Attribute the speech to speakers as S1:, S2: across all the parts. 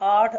S1: 8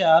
S1: 4،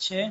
S1: 6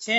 S1: 6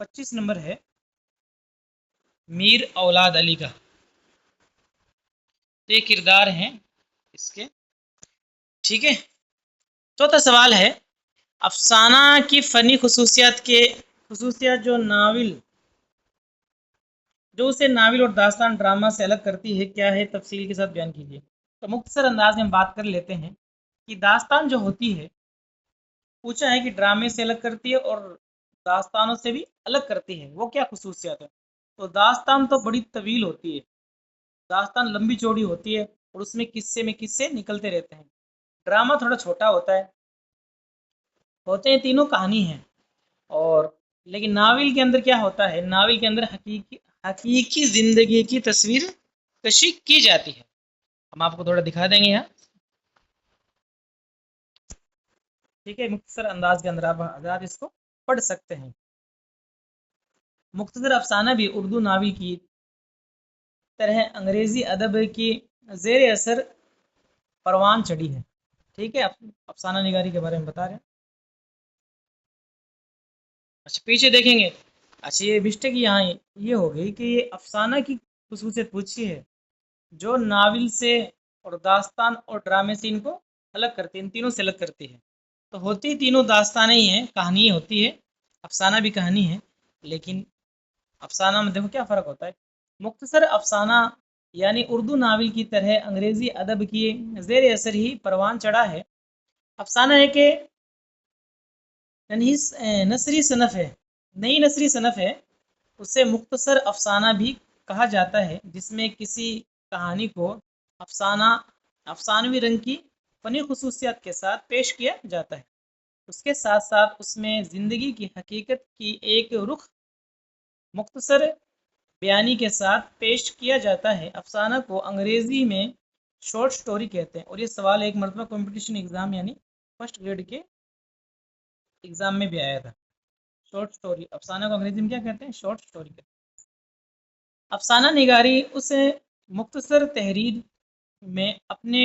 S1: 25 number है मीर औलाद अली का। तो ये किरदार हैं इसके। ठीक है। चौथा सवाल है अफसाना की फ़नी खसूसियात जो नाविल जो उसे नाविल और दास्तान ड्रामा से अलग करती है क्या है, तफसील के साथ बयान कीजिए। तो मुख्तसर अंदाज में हम बात कर लेते हैं कि दास्तान जो होती है, पूछा है कि ड्रामे से अलग करती है और दास्तानों से भी अलग करती है, वो क्या खसूसियात है। तो दास्तान तो बड़ी तवील होती है, दास्तान लंबी चौड़ी होती है और उसमें किस्से में किस्से निकलते रहते हैं। ड्रामा थोड़ा छोटा होता है, होते हैं तीनों कहानी है। और लेकिन नावल के अंदर क्या होता है, नावल के अंदर हकीकी हकीकी ज़िंदगी की तस्वीर कशी की जाती है। हम आपको थोड़ा दिखा देंगे यहाँ। ठीक है, मुख्तसर अंदाज के अंदर आप हज़रात इसको पढ़ सकते हैं। मुख्तसर अफसाना भी उर्दू नावल की तरह अंग्रेज़ी अदब की ज़ेर असर परवान चढ़ी है। ठीक है, अफसाना निगारी के बारे में बता रहे हैं। अच्छा पीछे देखेंगे। अच्छा ये मिस्टेक यहाँ ये हो गई कि ये अफसाना की खसूसियत पूछी है जो नावल से और दास्तान और ड्रामे से इनको अलग करती है, इन तीनों से अलग करती है। तो होती तीनों दास्तानें ही हैं, कहानी होती है, अफसाना भी कहानी है। लेकिन अफसाना में देखो क्या फ़र्क होता है। मुख्तसर अफसाना यानी उर्दू नावल की तरह अंग्रेज़ी अदब की ज़ेर असर ही परवान चढ़ा है। अफसाना है कि नसरी सनफ़ है, नई नसरी सनफ़ है, उसे मुख्तसर अफसाना भी कहा जाता है, जिसमें किसी कहानी को अफसाना अफसानवी रंग की फ़नी खसूसियात के साथ पेश किया जाता है। उसके साथ साथ उसमें ज़िंदगी की हकीकत की एक रुख मुख्तसर बयानी के साथ पेश किया जाता है। अफसाना को अंग्रेज़ी में शॉर्ट स्टोरी कहते हैं और ये सवाल एक मरतबा कंपटीशन एग्ज़ाम यानी फर्स्ट ग्रेड के एग्ज़ाम में भी आया था। शॉर्ट स्टोरी, अफसाना को अंग्रेज़ी में क्या कहते हैं, शॉर्ट स्टोरी कहते हैं। अफसाना निगारी उस मुख्तसर तहरीर में अपने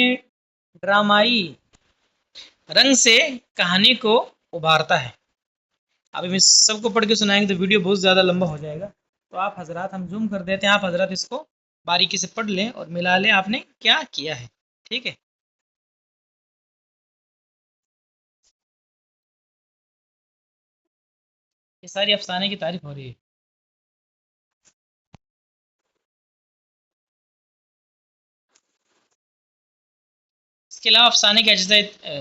S1: ड्रामाई रंग से कहानी को उभारता है। अब हम इस सबको पढ़ के सुनाएंगे तो वीडियो बहुत ज़्यादा लंबा हो जाएगा, तो आप हजरात हम जूम कर देते हैं, आप हजरात इसको बारीकी से पढ़ लें और मिला लें आपने क्या किया है। ठीक है। ये सारी अफसाने की तारीफ हो रही है। इसके अलावा अफसाने के अज्जा,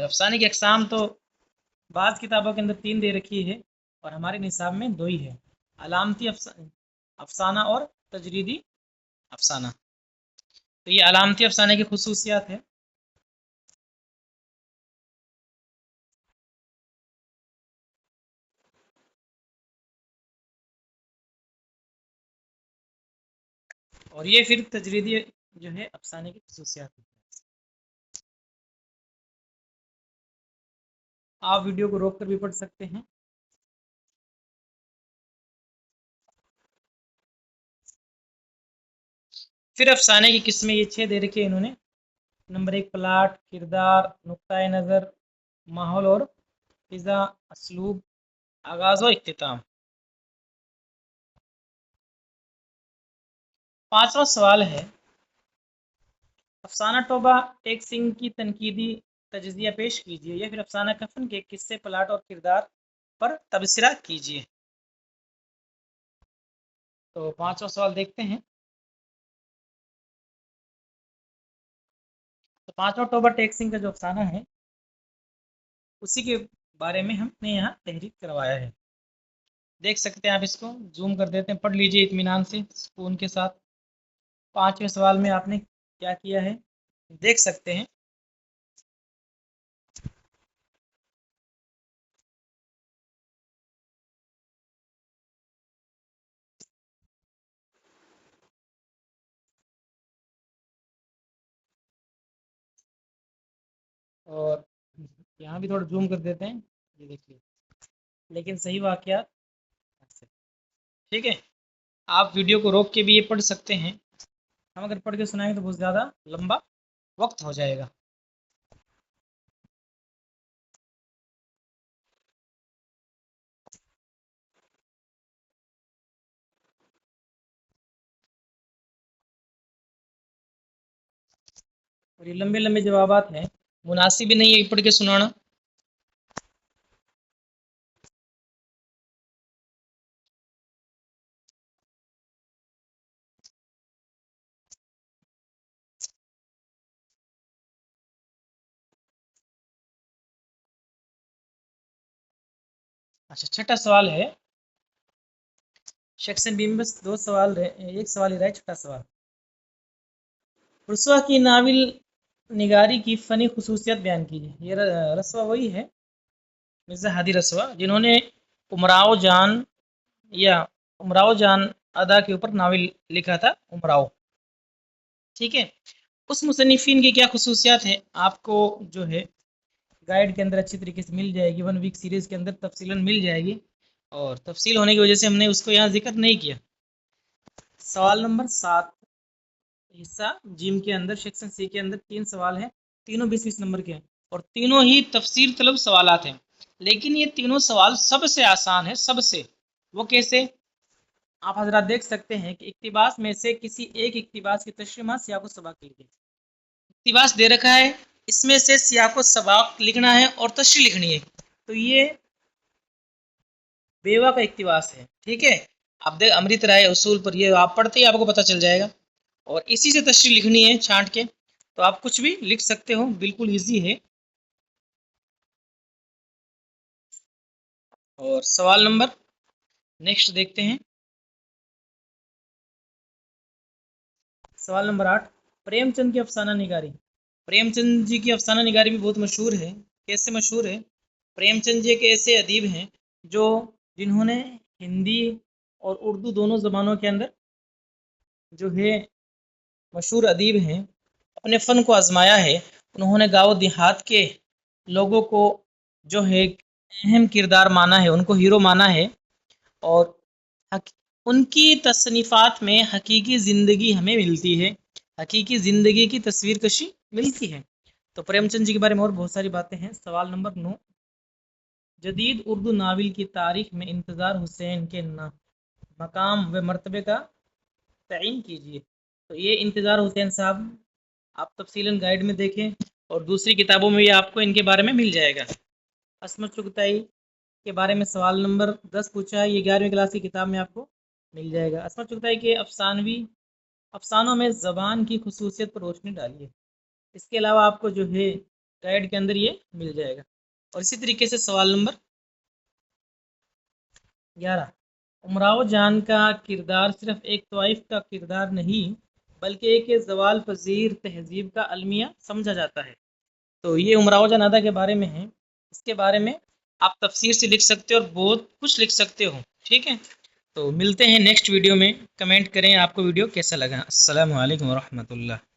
S1: अफसाने की अकसाम तो बाज़ किताबों के अंदर 3 दे रखी है और हमारे निसाब में 2 ही है, अलामती अफसाना और तजरीदी अफसाना। तो ये अलामती अफसाने की खसूसियात है। और ये फिर तजरीदी जो है अफसाने की खसूसियात है। आप वीडियो को रोक कर भी पढ़ सकते हैं। फिर अफसाने की किस्में ये 6 दे रखी है इन्होंने। नंबर 1 प्लाट, किरदार, नुक्ता नज़र, माहौल और फिज़ा, असलूब, आगाज़ और इख्तिताम। पांचवा सवाल है अफसाना तौबा टेक सिंह की तनकीदी तजज़िया पेश कीजिए या फिर अफसाना कफन के किस्से, प्लाट और किरदार पर तबसरा कीजिए। तो पांचवा सवाल देखते हैं। तो पांचवा तौबा टेक सिंह का जो अफसाना है उसी के बारे में हमने यहाँ तहरीर करवाया है। देख सकते हैं, आप इसको जूम कर देते हैं, पढ़ लीजिए इत्मीनान से सुकून के साथ। पांचवें सवाल में आपने क्या किया है देख सकते हैं। और यहाँ भी थोड़ा जूम कर देते हैं, ये देखिए, लेकिन सही वाकया। ठीक है, आप वीडियो को रोक के भी ये पढ़ सकते हैं। हम अगर पढ़ के सुनाएंगे तो बहुत ज़्यादा लंबा वक्त हो जाएगा। और ये लंबे लंबे जवाबात हैं, मुनासिब भी नहीं है पढ़ के सुनाना। अच्छा, छठा सवाल है सेक्शन बी में, बस दो सवाल रहे, एक सवाल ही रहा है, छठा सवाल। रसवा की नाविल निगारी की फ़नी खुसूसियत बयान कीजिए। ये रसवा वही है मिर्ज़ा हादी रसवा जिन्होंने उमराव जान या उमराव जान अदा के ऊपर नावल लिखा था, उमराव। ठीक है, उस मुसन्निफिन की क्या खुसूसियात है आपको जो है गाइड के अंदर अच्छी तरीके से मिल जाएगी, 1 वीक सीरीज़ के अंदर तफसीलन मिल जाएगी, और तफसील होने की वजह से हमने उसको यहाँ जिक्र नहीं किया। सवाल नंबर 7 हिस्सा जिम के अंदर सेक्शन सी के अंदर 3 सवाल हैं, तीनों 20-20 नंबर के हैं और तीनों ही तफसीर तलब सवालात हैं। लेकिन ये तीनों सवाल सबसे आसान है, सबसे। वो कैसे? आप हजरात देख सकते हैं कि इक्तिबास में से किसी एक इक्तिबास की तशरीह सियाक़ो सबाक लीजिए। इक्तिबास दे रखा है, इसमें से सियाक़ो सबाक लिखना है और तशरीह लिखनी है। तो ये बेवा का इक्तिबास है। ठीक है, आप देख अमृत राय उसूल पर, ये आप पढ़ते ही आपको पता चल जाएगा, और इसी से तशरीह लिखनी है छांट के। तो आप कुछ भी लिख सकते हो, बिल्कुल इजी है। और सवाल नंबर नेक्स्ट देखते हैं, सवाल नंबर 8, प्रेमचंद की अफसाना निगारी। प्रेमचंद जी की अफसाना निगारी भी बहुत मशहूर है। कैसे मशहूर है? प्रेमचंद जी के ऐसे अदीब हैं जो जिन्होंने हिंदी और उर्दू दोनों ज़बानों के अंदर जो है मशहूर अदीब हैं, अपने फ़न को आजमाया है। उन्होंने गाँव देहात के लोगों को जो है अहम किरदार माना है, उनको हीरो माना है, और उनकी तसनीफ़ात में हकीकी ज़िंदगी हमें मिलती है, हकीकी ज़िंदगी की तस्वीर कशी मिलती है। तो प्रेमचंद जी के बारे में और बहुत सारी बातें हैं। सवाल नंबर 9, जदीद उर्दू नावल की तारीख में इंतज़ार हुसैन के मकाम व मर्तबे का तयन कीजिए। तो ये इंतज़ार हुसैन साहब आप तफसीलन गाइड में देखें, और दूसरी किताबों में भी आपको इनके बारे में मिल जाएगा। असमत चुगताई के बारे में सवाल नंबर 10 पूछा है, ये 11वीं क्लास की किताब में आपको मिल जाएगा। असमत चुगताई के अफसानों में ज़बान की खुसूसियत पर रोशनी डालिए। इसके अलावा आपको जो है गाइड के अंदर ये मिल जाएगा। और इसी तरीके से सवाल नंबर 11, उमराव जान का किरदार सिर्फ एक तवाइफ का किरदार नहीं बल्कि एक ज़वाल पजीर तहजीब का अलमिया समझा जाता है। तो ये उमराव जान अदा के बारे में है, इसके बारे में आप तफसीर से लिख सकते हो और बहुत कुछ लिख सकते हो। ठीक है, तो मिलते हैं नेक्स्ट वीडियो में। कमेंट करें आपको वीडियो कैसा लगा। अस्सलामु अलैकुम वरहमतुल्लाह।